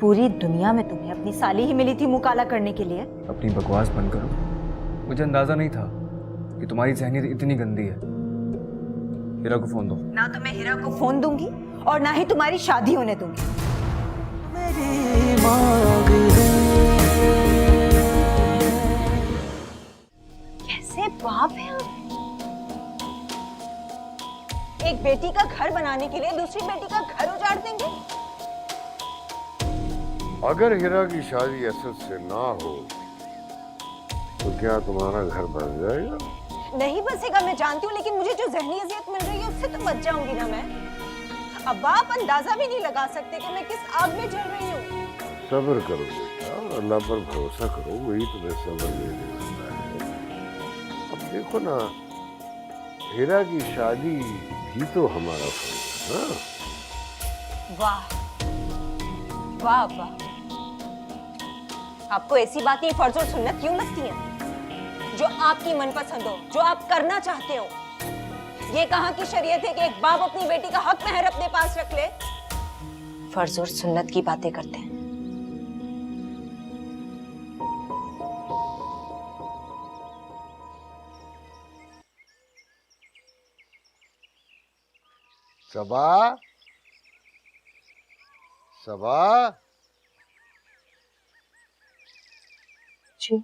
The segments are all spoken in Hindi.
पूरी दुनिया में तुम्हें अपनी साली ही मिली थी मुंह काला करने के लिए। अपनी बकवास बंद करो। मुझे अंदाजा नहीं था कि तुम्हारी जहनीत इतनी गंदी है। हीरा को फोन दो। ना तो मैं हीरा को फोन दूंगी और ना ही तुम्हारी शादी होने दूंगी। कैसे बाप है आप? एक बेटी का घर बनाने के लिए दूसरी बेटी का घर उजाड़ देंगे। अगर हीरा की शादी असद से ना हो तो क्या तुम्हारा घर बन जाएगा? नहीं बसेगा, मैं जानती हूँ, लेकिन मुझे जो जहनी अजियत मिल रही है उससे तो बच जाऊंगी ना मैं। अब आप अंदाजा भी नहीं लगा सकते कि मैं किस आग में जल रही हूँ। सब्र करो बेटा, अल्लाह पर भरोसा करो, वही तुम्हें सब्र दे सकता है। अब देखो ना, हीरा की शादी भी तो हमारा फर्ज है ना। वाह वाह वाह, आपको ऐसी बातें फर्ज और सुन्नत क्यों लगती हैं जो आपकी मनपसंद हो, जो आप करना चाहते हो? ये कहाँ की शरीयत है कि एक बाप अपनी बेटी का हक महर अपने पास रख ले? फर्ज और सुन्नत की बातें करते हैं। सबा, सबा, जी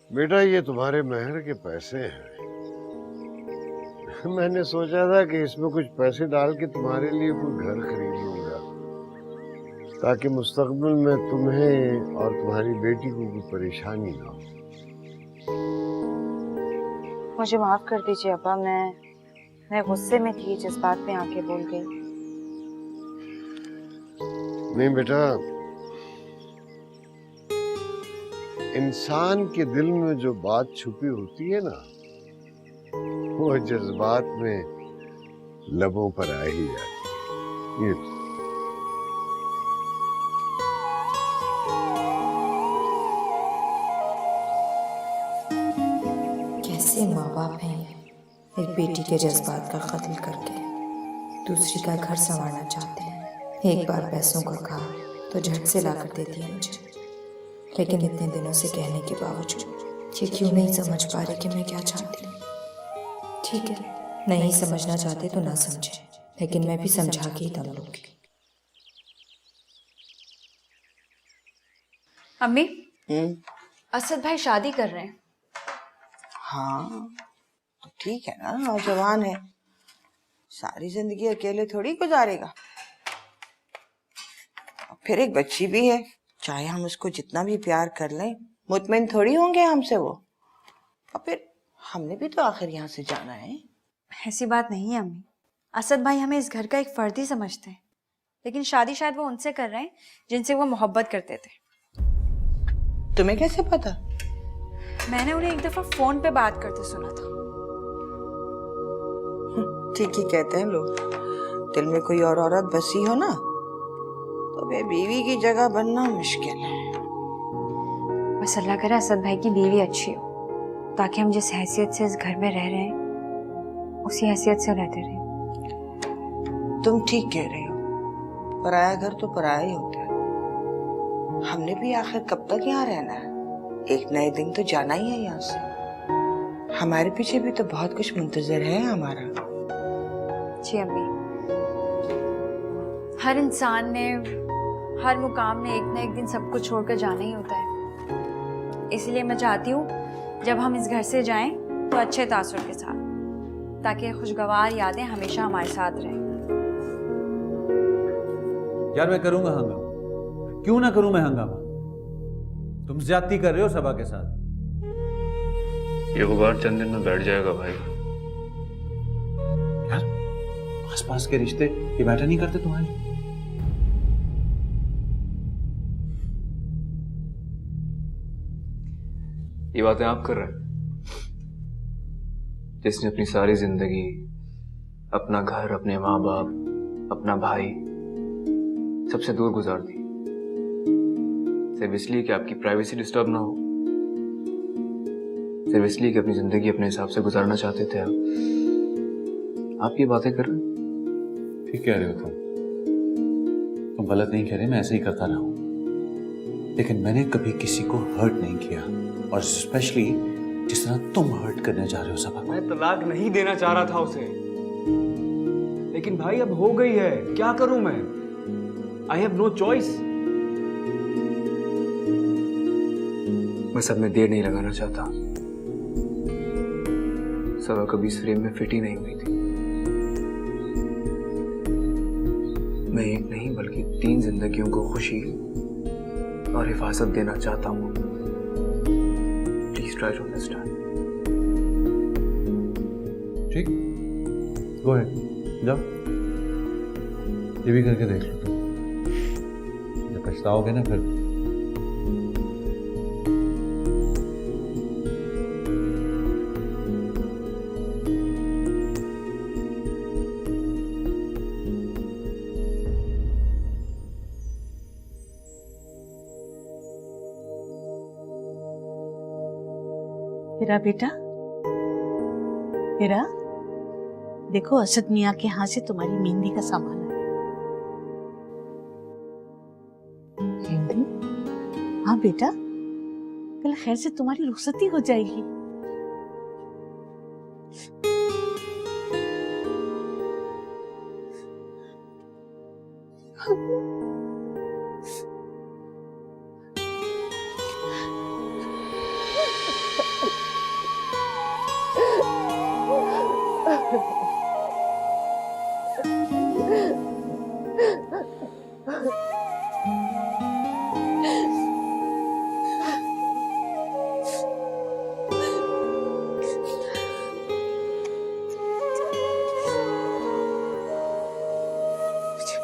बेटा ये तुम्हारे महर के पैसे हैं। मैंने सोचा था कि इसमें कुछ पैसे डाल के तुम्हारे लिए कोई घर खरीद लूंगा ताकि मुस्तकबिल में तुम्हें और तुम्हारी बेटी को कोई परेशानी ना हो। मुझे माफ कर दीजिए अब्बा, मैं गुस्से में थी, जज्बात में आके बोल गई। नहीं बेटा, इंसान के दिल में जो बात छुपी होती है ना, वो जज्बात में लबों पर आ ही जाती है। ये कैसे माँ बाप हैं ये, एक बेटी के जज्बात का कत्ल करके दूसरी का घर संवारना चाहते हैं। एक बार पैसों का कहा तो झट से लाकर देती है मुझे, लेकिन इतने दिनों से कहने के बावजूद ये क्यों नहीं समझ पा रहे कि मैं क्या चाहती हूँ। ठीक है, नहीं समझना चाहते तो ना समझे, लेकिन मैं भी समझा के ही दम लूंगी। अम्मी, असद भाई शादी कर रहे हैं। हाँ तो ठीक है ना, नौजवान है, सारी जिंदगी अकेले थोड़ी गुजारेगा। और फिर एक बच्ची भी है, चाहे हम उसको जितना भी प्यार कर लें, मुतमईन थोड़ी होंगे हमसे वो। और फिर हमने भी तो आखिर यहाँ से जाना है। ऐसी बात नहीं है अम्मी, असद भाई हमें इस घर का एक फर्द ही समझते हैं, लेकिन शादी शायद वो उनसे कर रहे हैं जिनसे वो मोहब्बत करते थे। तुम्हें कैसे पता? मैंने उन्हें एक दफा फोन पे बात करते सुना था। ठीक ही कहते हैं लोग, दिल में कोई और औरत बसी हो ना तो फिर बीवी की जगह बनना मुश्किल है। बस अल्लाह करे असद भाई की बीवी अच्छी हो, ताकि हम जिस हैसियत से इस घर में रह रहे हैं उसी हैसियत से रहते रहे। तुम ठीक कह रहे हो, पराया घर तो पराया ही होता है। हमने भी आखिर कब तक यहाँ रहना है? एक नए दिन तो जाना ही है यहाँ से। हमारे पीछे भी तो बहुत कुछ मुंतजर है हमारा। जी अम्मी, हर इंसान ने हर मुकाम ने एक ना एक दिन सब कुछ छोड़कर जाना ही होता है। इसलिए मैं चाहती हूँ जब हम इस घर से जाएं तो अच्छे तासुर के साथ, ताकि खुशगवार यादें हमेशा हमारे साथ रहें। यार मैं करूंगा हंगामा, क्यों ना करूं मैं हंगामा? तुम ज्यादती कर रहे हो सबा के साथ। ये गुबार चंद दिन में बैठ जाएगा भाई। यार आसपास के रिश्ते ये मैटर नहीं करते तुम्हारे? ये बातें आप कर रहे हैं जिसने अपनी सारी जिंदगी अपना घर, अपने माँ बाप, अपना भाई सबसे दूर गुजार दी, सिर्फ इसलिए कि आपकी प्राइवेसी डिस्टर्ब ना हो, सिर्फ इसलिए कि अपनी जिंदगी अपने हिसाब से गुजारना चाहते थे आप ये बातें कर रहे हैं? ठीक कह रहे हो तुम तुम गलत नहीं कह रहे, मैं ऐसे ही करता रहा हूं, लेकिन मैंने कभी किसी को हर्ट नहीं किया, और स्पेशली जिस तरह तुम हर्ट करने जा रहे हो सबा को। मैं तलाक नहीं देना चाह रहा था उसे, लेकिन भाई अब हो गई है, क्या करूं मैं? I have no choice. मैं सब में देर नहीं लगाना चाहता। सबा कभी इस फ्रेम में फिट ही नहीं हुई थी। मैं एक नहीं बल्कि 3 जिंदगियों को खुशी और हिफाजत देना चाहता हूँ। Please try to understand. ठीक, गो अहेड, जाओ, ये भी करके देख लो तुम। जब पछताओगे ना फिर। हीरा बेटा, हीरा देखो, असद मियाँ के यहाँ से तुम्हारी मेहंदी का सामान आया। हाँ बेटा, कल खैर से तुम्हारी रुखसती हो जाएगी।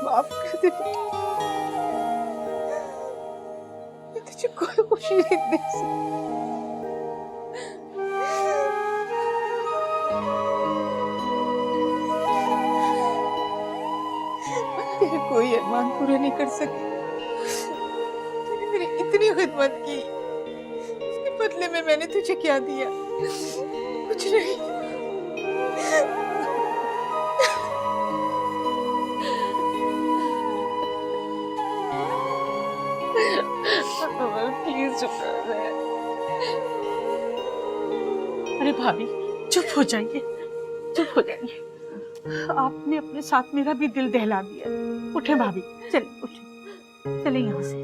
माफ कर दे, मैं तुझे कोई खुशी नहीं दे सकती। तेरे कोई अरमान पूरा नहीं कर सके। तूने मेरी इतनी खिदमत की, उसके बदले में मैंने तुझे क्या दिया? कुछ नहीं। प्लीज चुप कर। अरे भाभी, चुप हो जाइए, चुप हो जाइए। आपने अपने साथ मेरा भी दिल दहला दिया। उठे भाभी, चले उठे, चले यहाँ से।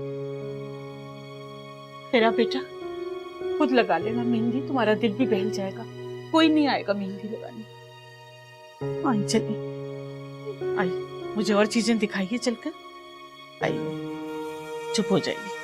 तेरा बेटा खुद लगा लेना मेहंदी, तुम्हारा दिल भी बहल जाएगा। कोई नहीं आएगा मेहंदी लगाने। आई चलिए, आई, मुझे और चीजें दिखाइए चलकर। आइए, चुप हो जाइए।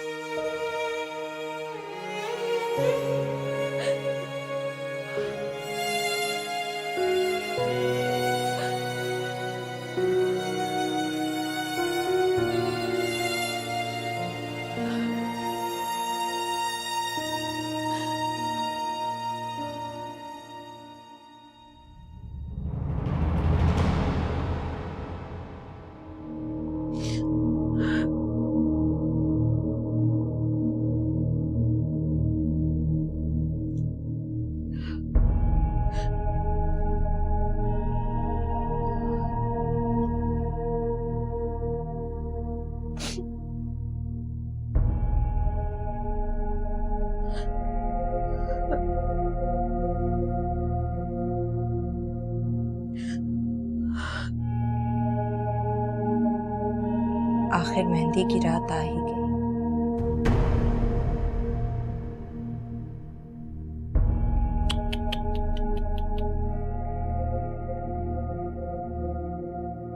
आखिर मेहंदी की रात आ ही गई।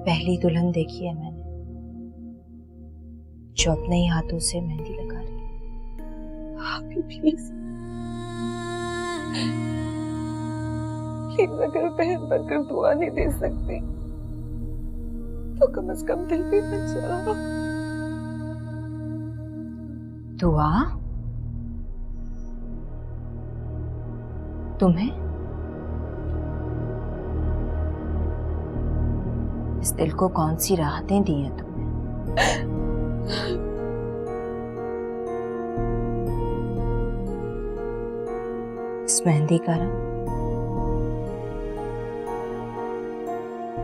पहली दुल्हन देखी है मैंने जो अपने ही हाथों से मेहंदी लगा रही है। भाभी प्लीज, लेकिन अगर बहन बनकर दुआ नहीं दे सकती तो कम से कम दिल भी बचाओ। दुआ? तुम्हें? इस दिल को कौन सी राहतें दी हैं तुमने? इस मेहंदी का रंग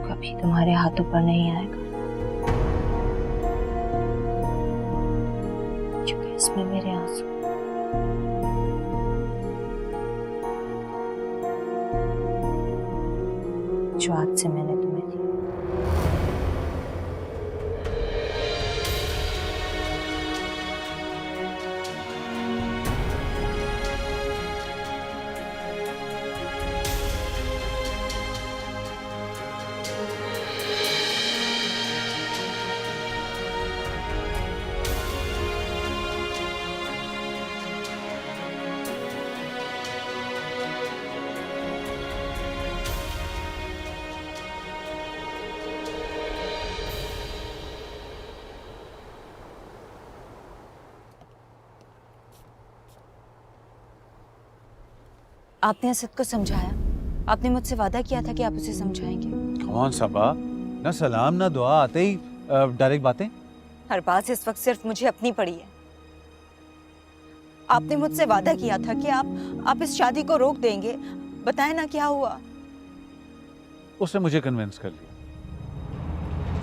कभी तुम्हारे हाथों पर नहीं आएगा। इसमें मेरे आंसू। जो आज से मैंने तुम्हें दी। आपने असद को समझाया? आपने मुझसे वादा किया था कि आप उसे समझाएंगे। कौन सबा, ना सलाम ना दुआ, आते ही डायरेक्ट बातें। हर बात इस वक्त सिर्फ मुझे अपनी पड़ी है। आपने मुझसे वादा किया था कि आप इस शादी को रोक देंगे। बताएं ना क्या हुआ? उसने मुझे कन्विंस कर लिया।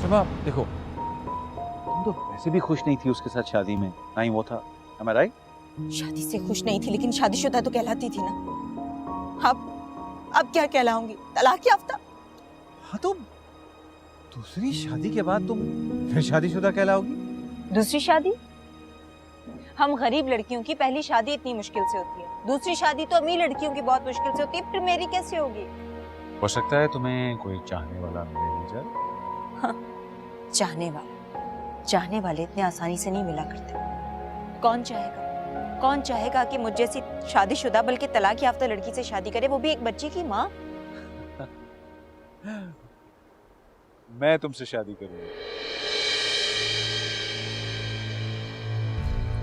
सबा देखो, तुम तो वैसे भी खुश नहीं थी उसके साथ शादी में, ना ही वो था। Am I right? शादी से खुश नहीं थी, लेकिन शादीशुदा तो कहलाती थी ना। अब क्या कहलाऊंगी? तलाक याफ्ता? हाँ तो दूसरी शादी के बाद तुम फिर शादीशुदा कहलाओगी? दूसरी शादी? हम गरीब लड़कियों की पहली शादी इतनी मुश्किल से होती है, दूसरी शादी तो अमीर लड़कियों की बहुत मुश्किल से होती है, फिर मेरी कैसे होगी? हो सकता है तुम्हें कोई चाहने वाला मिले निजर। हाँ, चाहने वाले इतने आसानी से नहीं मिला करते। कौन चाहेगा कि मुझ जैसी शादीशुदा बल्कि तलाक याफ्ता लड़की से शादी करे, वो भी एक बच्चे की माँ? मैं तुमसे शादी करूंगा।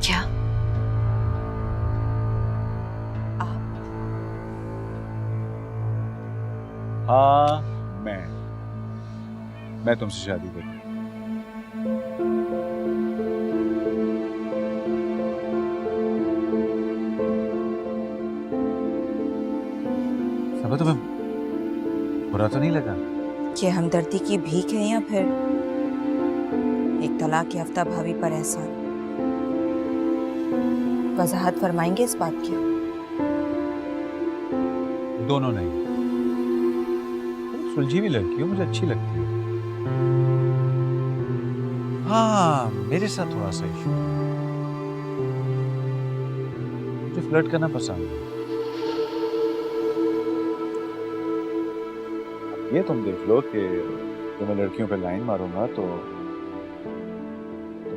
क्या हाँ, मैं तुमसे शादी करूंगा। सबा तुम्हें बुरा तो नहीं लगा? ये हमदर्दी की भीख है या फिर एक तलाक याफ्ता भाभी पर एहसान? वजाहत फरमाएंगे इस बात की? दोनों नहीं। सुलझी हुई लड़की हो, मुझे अच्छी लगती है। हाँ, मेरे साथ थोड़ा सा इशू, मुझे फ्लर्ट करना पसंद है। ये तुम देख लो कि जब मैं लड़कियों पे लाइन मारूंगा तो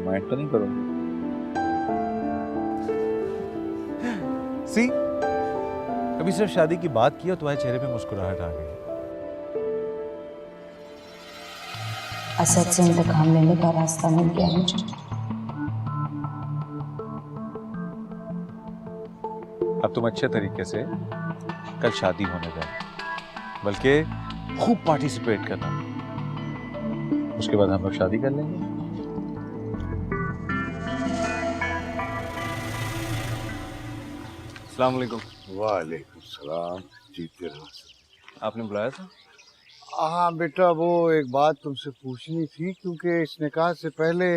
माइंड तो नहीं करूंगी। सी, कभी सिर्फ शादी की बात की और तुम्हारे चेहरे पे मुस्कुराहट आ गई। असद से इंतकाम लेने का रास्ता मिल गया मुझे। अब तुम अच्छे तरीके से कल शादी होने जा, बल्कि खूब पार्टिसिपेट करना, उसके बाद हम लोग शादी कर लेंगे। अस्सलाम वालेकुम। वालेकुम सलाम। जीते रहो। आपने बुलाया था? हाँ बेटा, वो एक बात तुमसे पूछनी थी, क्योंकि इस निकाह से पहले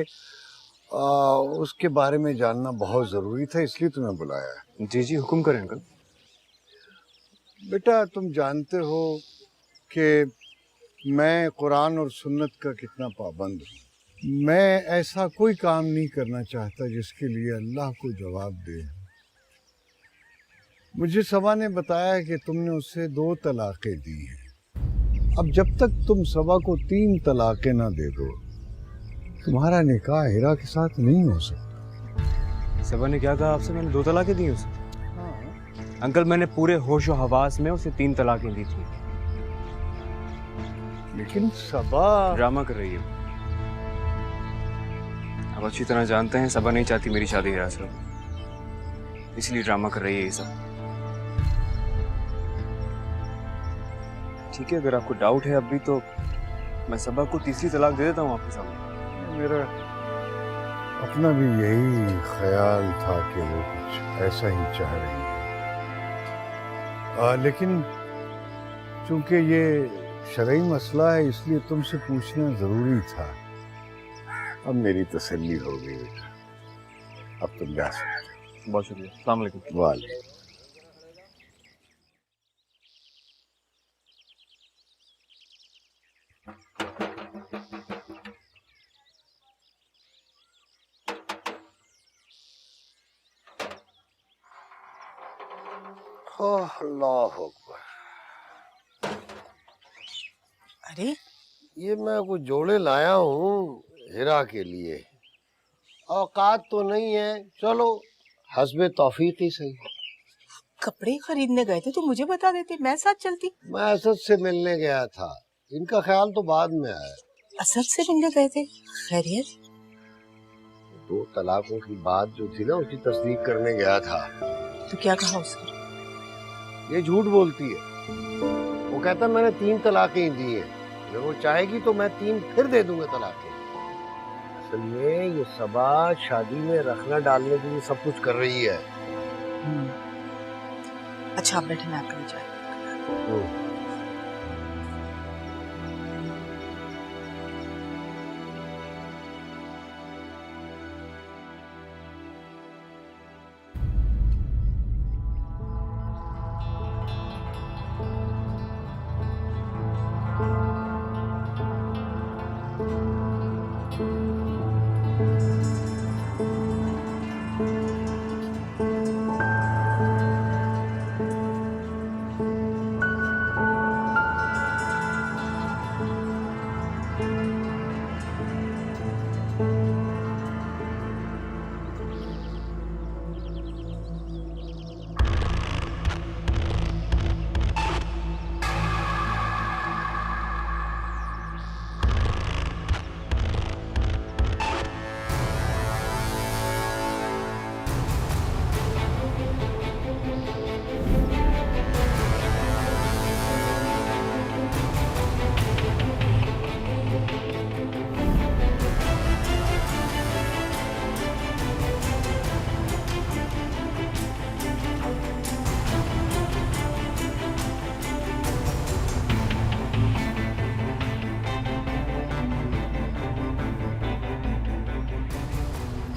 उसके बारे में जानना बहुत ज़रूरी था, इसलिए तुम्हें बुलाया है। जी जी, हुक्म करें अंकल। बेटा, तुम जानते हो कि मैं कुरान और सुन्नत का कितना पाबंद हूँ। मैं ऐसा कोई काम नहीं करना चाहता जिसके लिए अल्लाह को जवाब दे। मुझे सबा ने बताया कि तुमने उसे 2 तलाक़ें दी हैं। अब जब तक तुम सबा को 3 तलाक़ें ना दे दो, तुम्हारा निकाह हिरा के साथ नहीं हो सकता। सबा ने क्या कहा आपसे? मैंने 2 तलाक़ें दी उसे? हाँ। अंकल, मैंने पूरे होश और हवास में उसे 3 तलाक़ें दी थी। लेकिन सबा ड्रामा कर रही है। आप अच्छी तरह जानते हैं सबा नहीं चाहती मेरी शादी हिरा से, इसलिए ड्रामा कर रही है ये सब। ठीक है, अगर आपको डाउट है अब भी तो मैं सबा को तीसरी तलाक दे देता हूँ आपके सामने। मेरा अपना भी यही ख्याल था कि वो कुछ ऐसा ही चाह रही है, लेकिन चूंकि ये शरई मसला है इसलिए तुमसे पूछना जरूरी था। अब मेरी तसल्ली हो गई बेटा। अब तुम जा सकते बहुत शुक्रिया, अस्सलाम वालेकुम। हो। वालेकुम। ओह, अल्लाह अकबर। अरे ये मैं कुछ जोड़े लाया हूँ हिरा के लिए। औकात तो नहीं है, चलो हस्बे तौफीक ही सही। कपड़े खरीदने गए थे तो मुझे बता देते, मैं साथ चलती। मैं असद से मिलने गया था, इनका ख्याल तो बाद में आया। असद से मिलने गए थे? खैरियत? 2 तलाकों की बात जो थी ना, उसकी तस्दीक करने गया था। तो क्या कहा उसने? ये झूठ बोलती है। वो कहता मैंने 3 तलाकें दी हैं, अगर वो चाहेगी तो मैं 3 फिर दे दूंगा तलाकें। असल में ये सबा शादी में रखना डालने के लिए सब कुछ कर रही है। अच्छा आप बैठे, मैं आपके लिए चाय।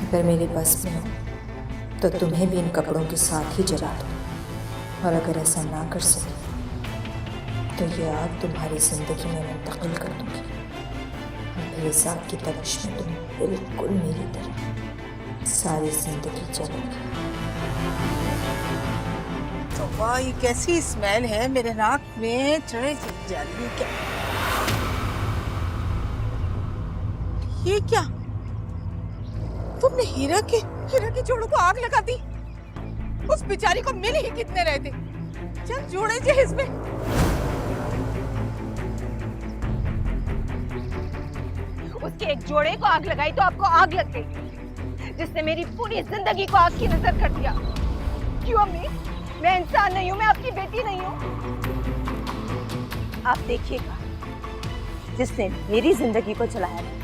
अगर मेरे बस में हो तो तुम्हें भी इन कपड़ों के साथ ही जला दूँ, और अगर ऐसा ना कर सके तो ये आग तुम्हारी जिंदगी में मुंतकिल कर दूंगी, और फिर इस आग की तपिश में तुम बिल्कुल मेरी तरह सारी जिंदगी जलोगी। तो वाह, ये कैसी स्मेल है मेरे नाक में चढ़े जा रही है। क्या ये क्या? तुमने हीरा के जोड़ों को आग लगा दी? उस बेचारी को मिल ही कितने रहे थे? चल जोड़े जहेज में। उसके एक जोड़े को आग लगाई तो आपको आग लग गई, जिसने मेरी पूरी जिंदगी को आग की नजर कर दिया। क्यों अम्मी? मैं इंसान नहीं हूँ, मैं आपकी बेटी नहीं हूँ। आप देखिएगा, जिसने मेरी जिंदगी को जलाया था,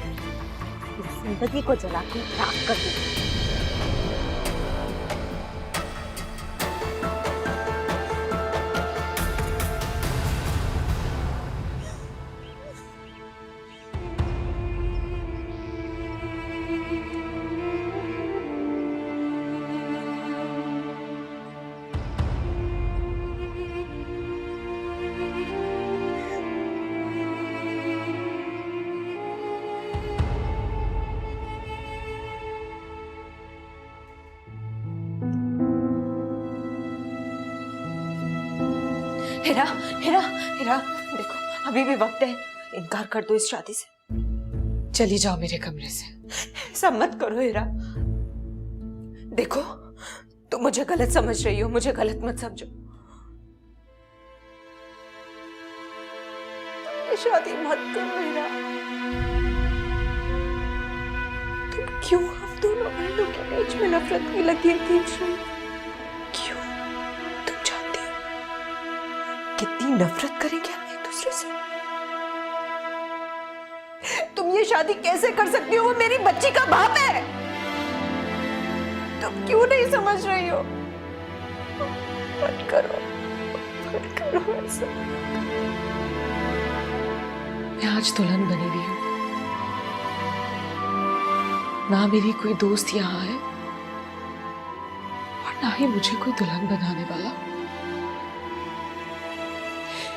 इस जिंदगी को जला के राख कर दूंगी। हिरा, हिरा, हिरा, देखो अभी भी वक्त है, इनकार कर दो इस शादी से। चली जाओ मेरे कमरे से। ऐसा मत करो हिरा। देखो तुम मुझे गलत समझ रही हो, मुझे गलत मत समझो। तुम ये शादी मत करो हिरा। तुम क्यों हम दोनों बहनों के बीच में नफरत की लकीर खींच रही हो? क्यों? तुम जानती हो कितनी नफरत करेंगे हम एक दूसरे से। तुम ये शादी कैसे कर सकती हो? वो मेरी बच्ची का बाप है। तुम क्यों नहीं समझ रही हो? मत करो ऐसा। मैं आज दुल्हन बनी हुई हूँ, ना मेरी कोई दोस्त यहाँ है ना ही मुझे कोई दुल्हन बनाने वाला।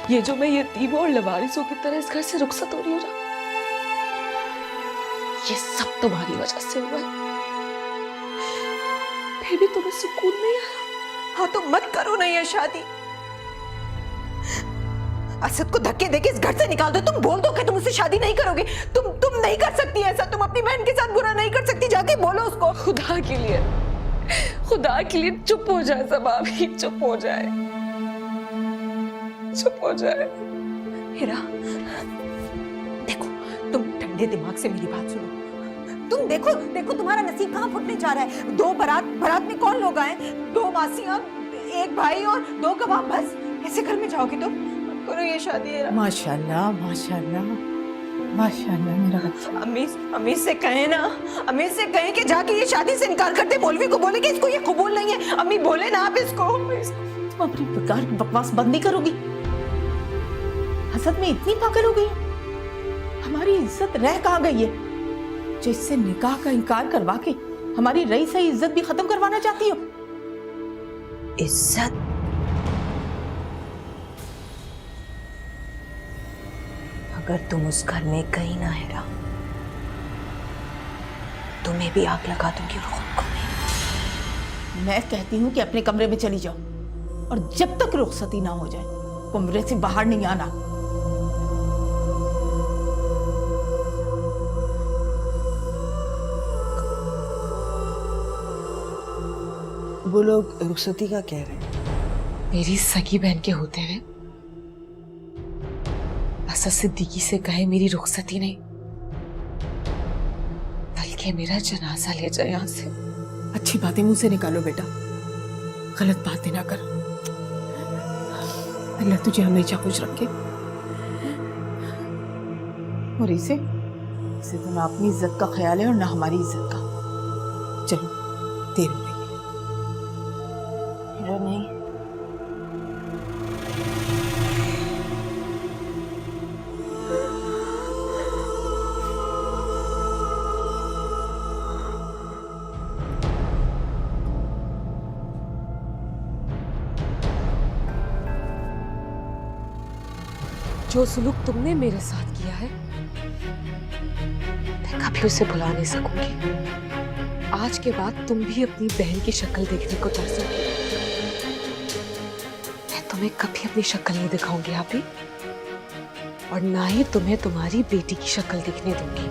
ये जो मैं यतीमों और लवारिसों की तरह इस घर से रुखसत हो रही हूँ ना, ये सब तुम्हारी वजह से हुआ है। फिर भी तुम्हें सुकून नहीं आया? हाँ तो मत करो ना ये शादी। असद को धक्के देके इस घर से निकाल दो। तुम बोल दो कि तुम उससे शादी नहीं करोगे। तुम नहीं कर सकती ऐसा। तुम अपनी बहन के साथ बुरा नहीं कर सकती। जाके बोलो उसको। खुदा के लिए चुप हो जाए सब। अभी चुप हो जाए, चुप हो जाए। हीरा देखो, तुम ठंडे दिमाग से मेरी बात सुनो। तुम देखो तुम्हारा नसीब कहाँ फुटने जा रहा है। 2 बारात में कौन लोग आए? 2 मासियां, 1 भाई और 2 गवाह। बस ऐसे घर में जाओगी तो मत करो ये शादी। माशाल्लाह माशाल्लाह माशाल्लाह मेरा बच्चा। अम्मी से कहे ना, अम्मी से कहे कि जाके ये शादी से इनकार कर दे। मौलवी को बोले कि इसको ये कबूल नहीं है। अम्मी बोले ना आप इसको। तुम अपनी बेकार की बकवास बंद नहीं करोगी? हसद में इतनी पागल हो गई? हमारी इज्जत रह कहाँ गई है जो इससे निकाह का इनकार करवा के हमारी रही सही इज्जत भी खत्म करवाना चाहती हो? इज्जत? अगर तुम उस घर में गई ना हीरा, तुम्हें भी आग लगा दूंगी और खुद को भी। मैं कहती हूँ कि अपने कमरे में चली जाओ और जब तक रुखसती ना हो जाए कमरे से बाहर नहीं आना। वो लोग रुखसती का कह रहे हैं। मेरी सगी बहन के होते हुए असद सिद्दीकी से कहे मेरी रुखसती नहीं, बल्कि मेरा जनाजा ले जाए यहाँ से। अच्छी बातें मुंह से निकालो बेटा, गलत बातें ना कर। अल्लाह तुझे हमेशा खुश रखे। और इसे तो ना अपनी इज्जत का ख्याल है और ना हमारी इज्जत का। चलो देर हो रही है। नहीं जो सुलूक तुमने मेरे साथ किया है मैं कभी उसे भुला नहीं सकूंगी। आज के बाद तुम भी अपनी बहन की शक्ल देखने को तरसोगे। मैं तुम्हें कभी अपनी शक्ल नहीं दिखाऊंगी अभी, और ना ही तुम्हें तुम्हारी बेटी की शक्ल दिखने दूंगी।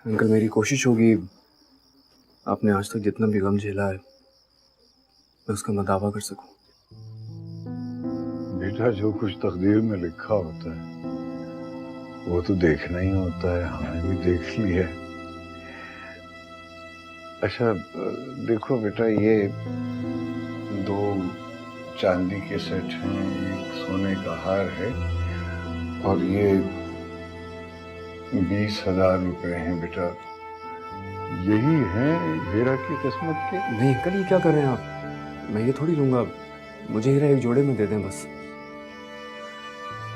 अंकल मेरी कोशिश होगी आपने आज तक जितना भी गम झेला है मैं उसका मैं दावा कर सकूं। बेटा जो कुछ तकदीर में लिखा होता है वो तो देखना ही होता है। हमने भी देख ली है। अच्छा देखो बेटा, ये 2 चांदी के सेट हैं, 1 सोने का हार है और ये 20,000 रुपए हैं बेटा। यही है हीरा की किस्मत के। नहीं अंकल ये क्या कर रहे हैं आप? मैं ये थोड़ी लूंगा, मुझे हीरा एक जोड़े में दे दें बस।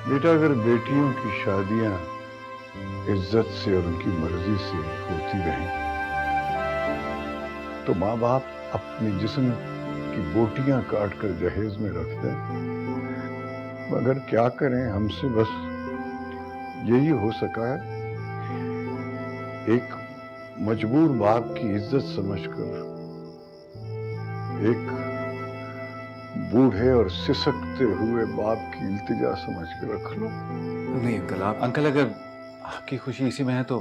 बेटा अगर बेटियों की शादियां इज्जत से और उनकी मर्जी से होती रहें तो माँ बाप अपने जिस्म की बोटियां काट कर जहेज में रख दें। मगर क्या करें, हमसे बस यही हो सका है। एक मजबूर बाप की इज्जत समझकर एक बूढ़े और सिसकते हुए बाप की इल्तिजा समझ के रख लो। नहीं अंकल आप। अंकल अगर आपकी खुशी इसी में है तो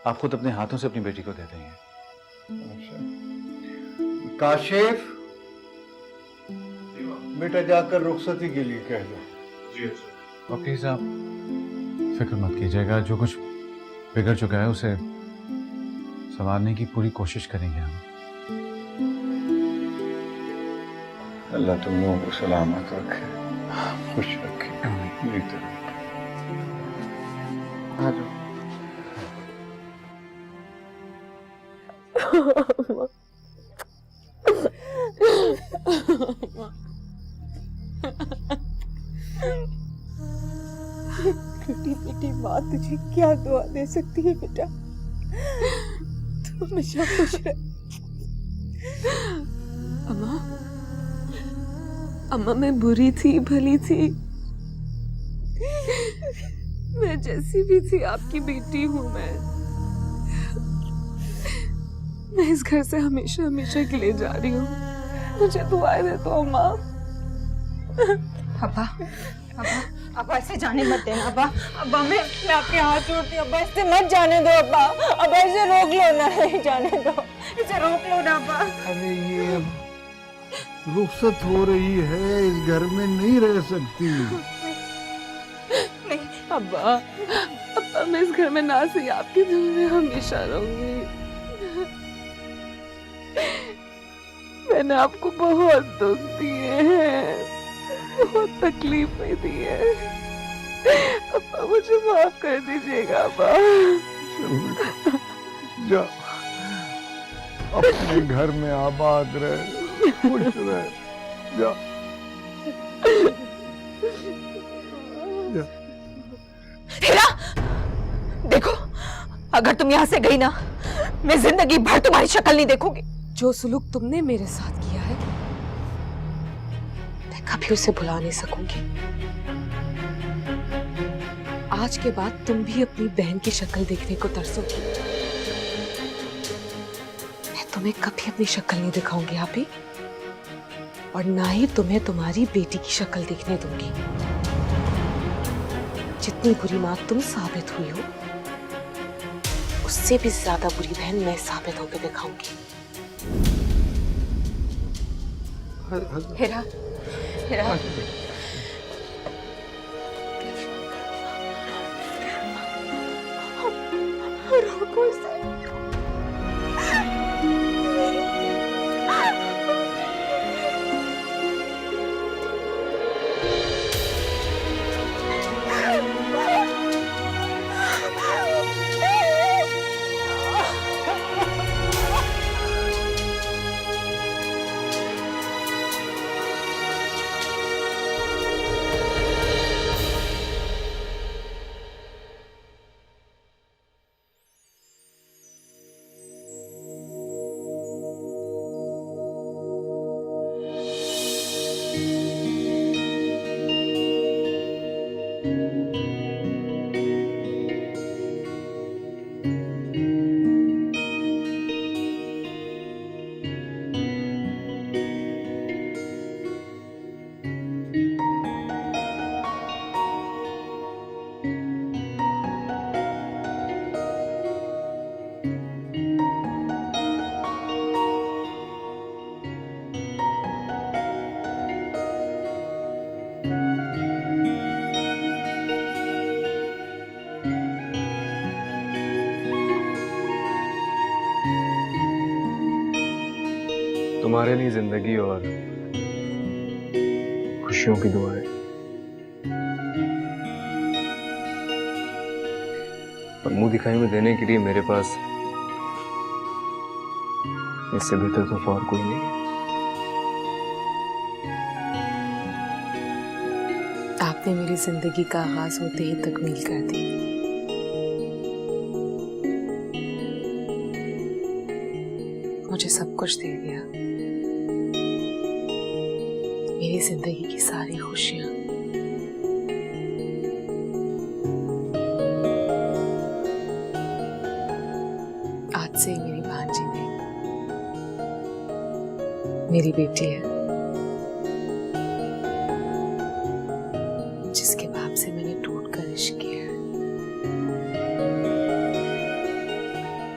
आप खुद अपने हाथों से अपनी बेटी को दे देंगे। काशिफ बेटा जाकर रुखसती के लिए कह दो। जी और प्लीज आप फिक्र मत कीजिएगा, जो कुछ बिगड़ चुका है उसे संवारने की पूरी कोशिश करेंगे हम। अल्लाह तुम लोगों को सलामत रखे, खुश रखे। आ जाओ। बेटी बेटी माँ तुझे क्या दुआ दे सकती है बेटा। तू हमेशा खुश रह। अम्मा, अम्मा मैं बुरी थी, भली थी, मैं जैसी भी थी आपकी बेटी हूँ। मैं इस घर से हमेशा हमेशा के लिए जा रही हूँ। मुझे दुआएं दे दो अम्मा। अब्बा, अब्बा, अब्बा ऐसे जाने मत देना अब्बा। अब्बा मैं आपके हाथ जोड़ती हूँ अब्बा, इससे मत जाने दो अब्बा। अब्बा इसे रोक लो ना, नहीं जाने दो, इसे रोक लो ना अब्बा। अरे ये रुखसत हो रही है, इस घर में नहीं रह सकती। अब्बा, अब्बा मैं इस घर में ना सही आपके दिल में हमेशा रहूंगी। मैंने आपको बहुत दुख दिए हैं, बहुत तकलीफें दी है। अब्बा मुझे माफ कर दीजिएगा अब्बा। जा अपने घर में आबाद रह, खुश रह, जा। हीरा, देखो अगर तुम यहाँ से गई ना, मैं जिंदगी भर तुम्हारी शक्ल नहीं देखूंगी। जो सुलूक तुमने मेरे साथ किया है, मैं कभी उसे भुला नहीं सकूंगी। आज के बाद तुम भी अपनी बहन की शक्ल देखने को तरसोगी। मैं तुम्हें कभी अपनी शक्ल नहीं दिखाऊंगी आपी, और ना ही तुम्हें तुम्हारी बेटी की शक्ल देखने दूंगी। जितनी बुरी मां तुम साबित हुई हो, उससे भी ज्यादा बुरी बहन मैं साबित होकर दिखाऊंगी। हीरा, हीरा, रोको इसे। तुम्हारे लिए जिंदगी और खुशियों की दुआएं। और मुंह दिखाई में देने के लिए मेरे पास इससे बेहतर तो और कोई नहीं। आपने मेरी जिंदगी का आगाज होते ही तकमील कर दी। मुझे सब कुछ दे दिया, मेरी जिंदगी की सारी खुशियां। आज से मेरी भांजी नहीं, मेरी बेटी है, जिसके बाप से मैंने टूट कर इश्क किया है।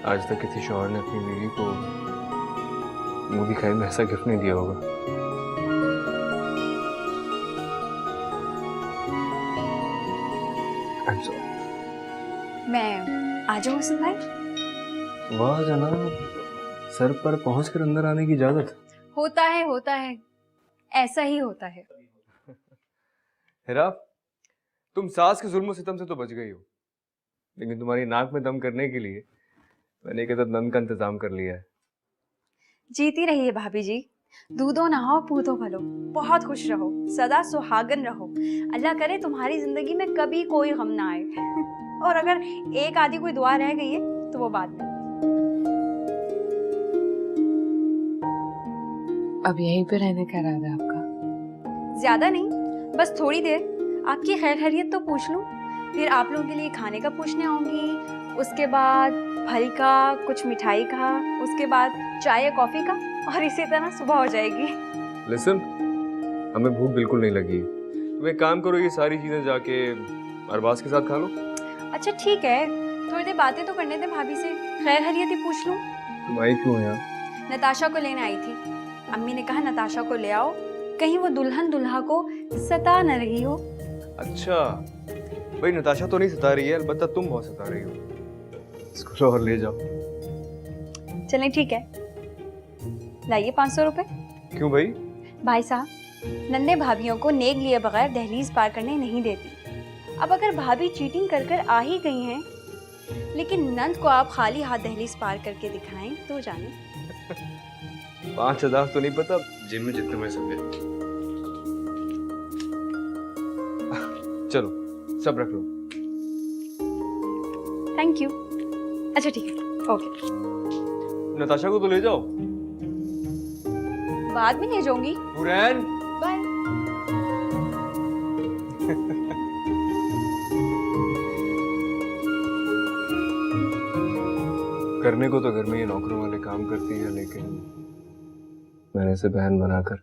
आज तक किसी शौहर ने अपनी बीवी को मुंह दिखाई में ऐसा गिफ्ट नहीं दिया होगा। I'm sorry. मैं आ जाऊँ हुस्न भाई? वाह जनाब, सर पर पहुंचकर अंदर आने की इजाजत। होता है, ऐसा ही होता है। हिरा, तुम सास के जुल्म सितम से तो बच गई हो, लेकिन तुम्हारी नाक में दम करने के लिए मैंने एक अदद नन का इंतजाम कर लिया है। जीती रहिए भाभी जी, दूधो नहाओ पूतो फलो, बहुत खुश रहो, सदा सुहागन रहो। अल्लाह करे तुम्हारी जिंदगी में कभी कोई गम ना आए। और अगर एक आधी कोई दुआ रह गई है तो वो बाद में। अब यहीं पे रहने का इरादा है आपका? ज्यादा नहीं, बस थोड़ी देर। आपकी खैर खैरियत तो पूछ लूं, फिर आप लोगों के लिए खाने का पूछने आऊंगी, उसके बाद फल का, कुछ मिठाई का, उसके बाद चाय या कॉफी का, और इसी तरह सुबह हो जाएगी। लिसन, हमें भूख बिल्कुल नहीं लगी है। तुम एक काम करो, ये सारी चीजें जाके अरबाज के साथ खा लो। अच्छा ठीक है, थोड़ी देर बातें तो करने दे भाभी से, खैर खैरियत ही पूछ लूं। तुम आई क्यों यहाँ? नताशा को लेने आई थी। अम्मी ने कहा नताशा को ले आओ, कहीं वो दुल्हन दुल्हा को सता न रही हो। अच्छा, भाई नताशा तो नहीं सता रही है, अलबत्ता तुम बहुत सता रही हो। इसको लो और ले जाओ। चलें ठीक है, लाइए 500 रुपए। क्यों भाई? भाई साहब, नन्हे भाभियों को नेक लिए बगैर दहलीज पार करने नहीं देती। अब अगर भाभी चीटिंग कर कर आ ही गई हैं, लेकिन नंद को आप खाली हाथ दहलीज पार करके दिखाएं तो जाने। 5000 तो नहीं पता, जिम में जितने पैसे गए। चलो सब रख लो। Thank you. अच्छा ठीक है, ओके। नताशा को तो ले जाओ। बाद में ले जाऊंगी। हुरैन, बाय। करने को तो घर में ये नौकरों वाले काम करती है, लेकिन मैंने इसे बहन बनाकर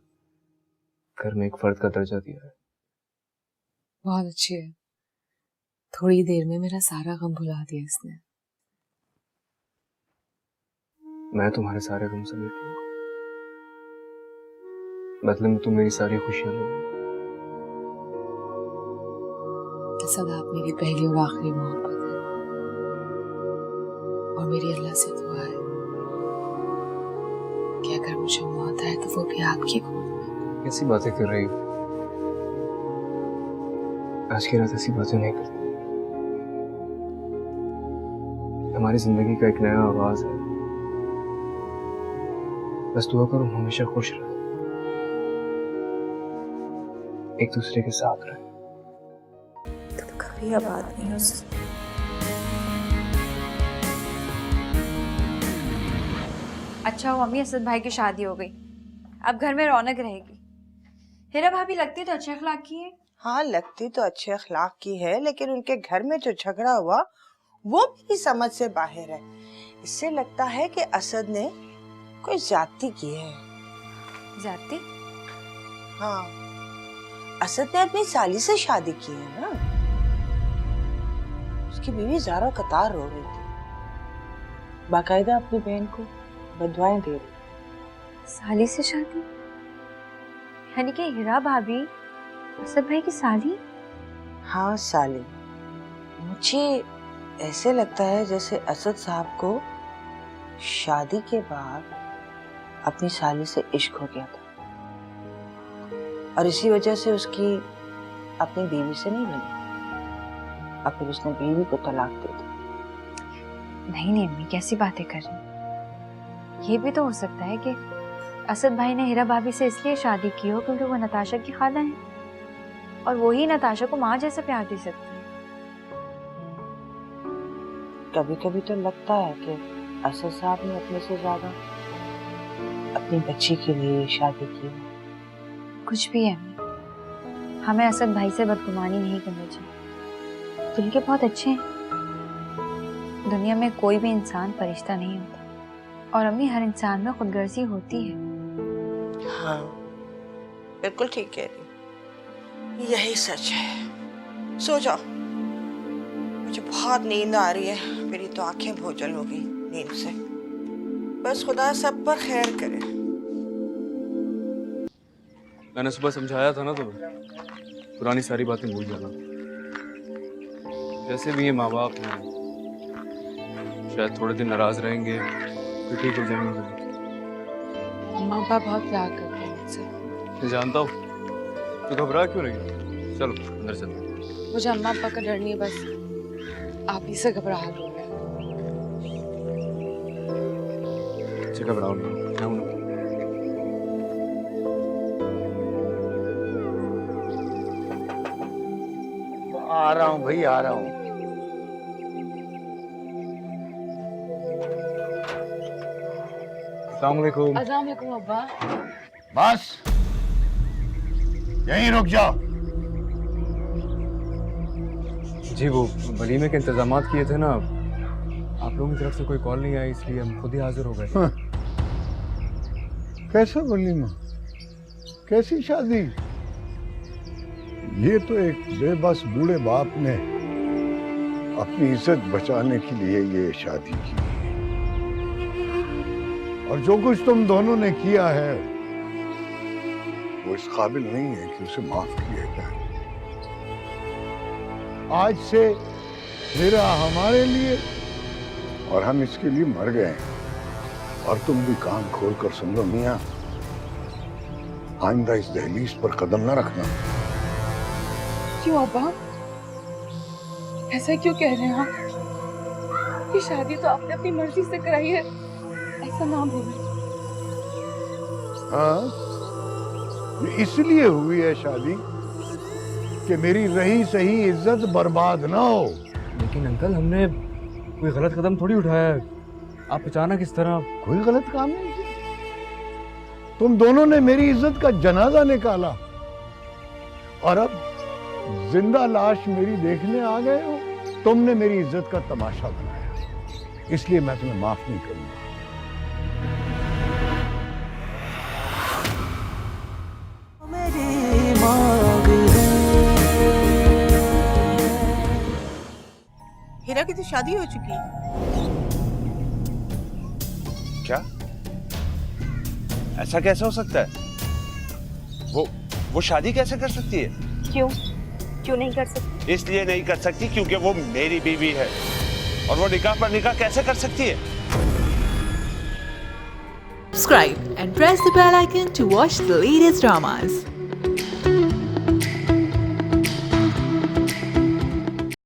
घर में एक फर्द का दर्जा दिया है। बहुत अच्छी है, थोड़ी देर में मेरा सारा गम भुला दिया इसने। मैं तुम्हारे सारे गम समेट लूंगा, बदले में तुम मेरी सारी खुशियां लो। सदा आप मेरी पहली और आखिरी मोहब्बत है, और मेरी अल्लाह से दुआ है कि अगर मुझे मौत आए तो वो भी आपकी गोद में। कैसी बातें कर रही हो? आज की रात ऐसी बातें नहीं करती। हमारी जिंदगी का एक नया आगाज है, बस दुआ करो हमेशा खुश रहे, एक दूसरे के साथ रहे। तुम कभी आबाद नहीं हो सकते। अच्छा हुआ अम्मी, असद भाई की शादी हो गई, अब घर में रौनक रहेगी। हिरा भाभी लगती तो अच्छे अखलाक की है। हाँ, लगती तो अच्छे अखलाक की है, लेकिन उनके घर में जो झगड़ा हुआ वो भी समझ से बाहर है। इससे लगता है कि असद ने कोई ज्यादती की है। ज्यादती? हाँ, असद ने अपनी साली से शादी की है ना। उसकी बीवी ज़ारा कतार रो रही थी, बाकायदा अपनी बहन को बदवाएं दे रही। साली से शादी? यानी कि हिरा भाभी असद भाई की साली? हाँ साली। मुझे ऐसे लगता है जैसे असद साहब को शादी के बाद अपनी साली से इश्क हो गया था, और इसी वजह से उसकी अपनी बीवी से नहीं बनी, और फिर उसने बीवी को तलाक दे दी। नहीं नहीं अम्मी, कैसी बातें कर रही। ये भी तो हो सकता है कि असद भाई ने हिरा भाभी से इसलिए शादी की हो क्योंकि वो नताशा की खाला है, और वही नताशा को माँ जैसा प्यार दे सकती है। कभी कभी तो लगता है कि असद साहब ने अपने से ज्यादा अपनी बच्ची के लिए शादी की। कुछ भी है अम्मी, हमें असद भाई से बदगुमानी नहीं करनी चाहिए। दिल के बहुत अच्छे हैं। दुनिया में कोई भी इंसान फरिश्ता नहीं होता, और अम्मी हर इंसान में खुदगर्जी होती है। हाँ, बिल्कुल ठीक कह रही, यही सच है। सो जाओ, मुझे बहुत नींद आ रही है, मेरी तो आंखें भोजल हो गई नींद से। बस खुदा सब पर खैर करे। मैंने सुबह समझाया था ना तुम्हें, पुरानी सारी बातें भूल जाना। जैसे भी ये माँ बाप हैं, शायद थोड़े दिन नाराज रहेंगे, फिर ठीक हो जाएंगे। अम्मा पापा बहुत प्यार करते हैं मुझसे। मैं जानता हूँ, तो घबरा क्यों रही हो? चलो अंदर चलो। मुझे अम्मा पापा का डर नहीं है, बस आप ही से घबराहट हो रहा है। घबराओ नहीं, रहा हूँ भाई, आ रहा हूँ। अस्सलाम वालेकुम। अस्सलाम वालेकुम अब्बा। बस यहीं रुक जाओ। जी वो वलीमे के इंतजामात किए थे ना, आप लोगों की तरफ से कोई कॉल नहीं आई, इसलिए हम खुद ही हाजिर हो गए। हाँ। कैसा वलीमा, कैसी शादी? ये तो एक बेबस बूढ़े बाप ने अपनी इज्जत बचाने के लिए ये शादी की, और जो कुछ तुम दोनों ने किया है वो इस काबिल नहीं है कि उसे माफ किया जाए। आज से मेरा हमारे लिए, और हम इसके लिए मर गए हैं। और तुम भी कान खोल कर सुन लो मियां, आइंदा इस दहलीज पर कदम न रखना। क्यों अब्बा, ऐसा क्यों कह रहे हैं आप? ये शादी तो आपने अपनी मर्जी से कराई है, ऐसा ना बोलो। हाँ, ये इसलिए हुई है शादी कि मेरी रही सही इज्जत बर्बाद ना हो। लेकिन अंकल, हमने कोई गलत कदम थोड़ी उठाया है, आप अचानक इस तरह। कोई गलत काम नहीं किया। तुम दोनों ने मेरी इज्जत का जनाजा निकाला, और अब जिंदा लाश मेरी देखने आ गए हो। तुमने मेरी इज्जत का तमाशा बनाया, इसलिए मैं तुम्हें माफ नहीं करूंगा। हीरा की तो शादी हो चुकी है। क्या? ऐसा कैसे हो सकता है? वो शादी कैसे कर सकती है? क्यों नहीं कर सकती? इसलिए नहीं कर सकती क्योंकि वो मेरी बीवी है, और वो निकाह पर निकाह कैसे कर सकती है? Subscribe and press the bell icon to watch the latest dramas.